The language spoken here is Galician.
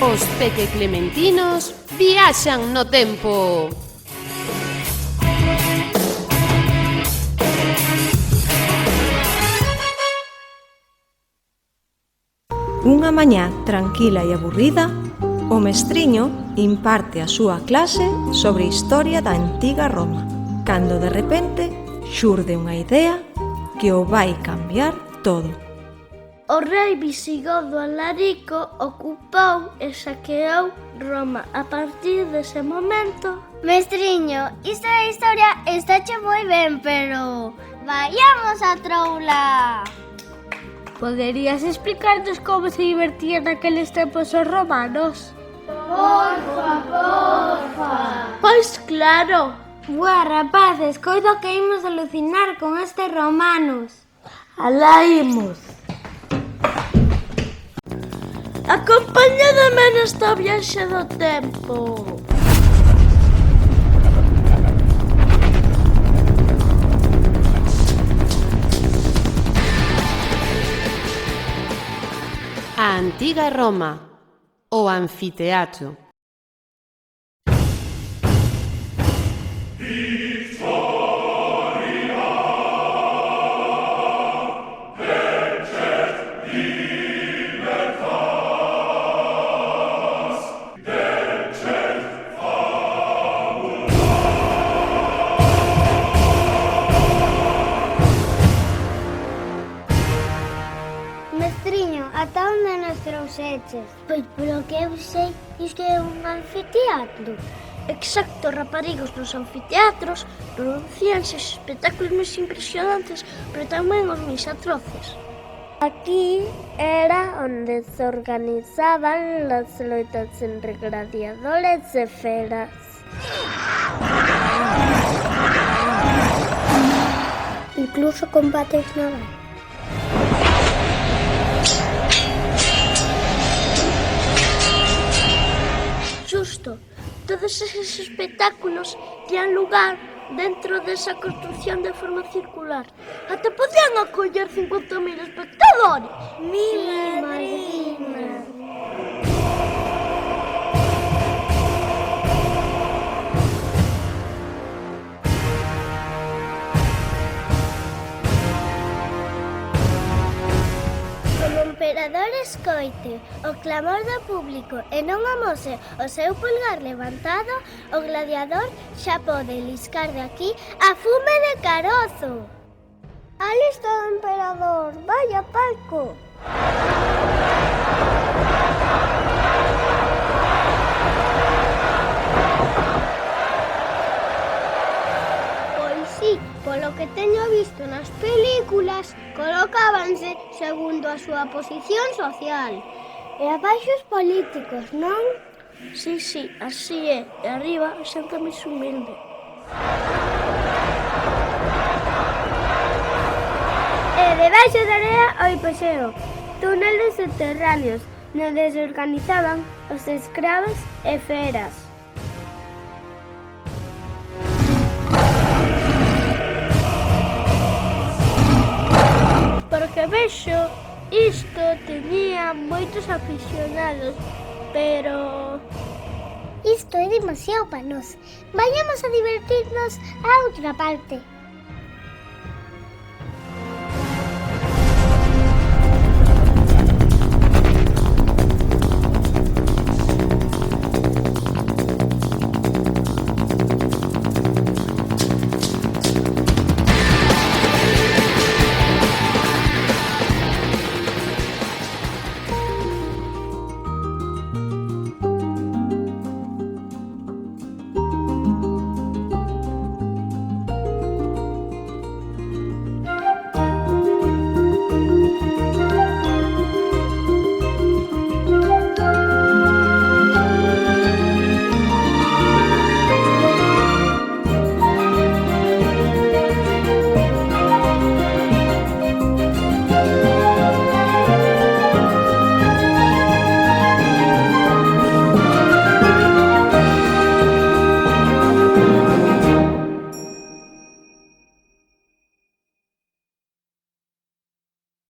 Os pequeclementinos viaxan no tempo. Unha mañá tranquila e aburrida, o mestriño imparte a súa clase sobre historia da antiga Roma, cando de repente xurde unha idea que o vai cambiar todo. O rei visigodo Alarico ocupou e saqueou Roma. A partir dese momento... Mestriño, isto da historia estáche moi ben, pero... vayamos a troula! Poderías explicarnos como se divertían naqueles tempos os romanos? Porfa! Pois claro! Buah, rapaces, coido que imos alucinar con estes romanos. Alá imos! Acompáñademe nesta viaxe do tempo. A antiga Roma, o anfiteatro. Mestriño, ata onde nos trouxeches? Pois polo que eu sei, isto é un anfiteatro. Exacto, raparigos, nos anfiteatros producíanse espectáculos máis impresionantes, pero tamén os máis atroces. Aquí era onde se organizaban las loitas entre gladiadores e feras. Incluso combates navais. Xusto, todos eses espectáculos tiñan lugar dentro desa construción de forma circular. Até podían acoller 50.000 espectadores. Mi madrina! Como o emperador escoite o clamor do público e non amose o seu pulgar levantado, o gladiador xa pode liscar de aquí a fume de carozo. Ali está o emperador, vaya palco! Pois sí, polo que teño visto nas películas, colocábanse segundo a súa posición social. E abaixo os políticos, non? Sí, así é. E arriba a xente máis humilde. E debaixo da area o hipogeo, túneles subterráneos, onde se organizaban os escravos e feras. Porque vexo, isto tenía moitos aficionados, pero... Isto é demasiado para nós. Vayamos a divertirnos a outra parte.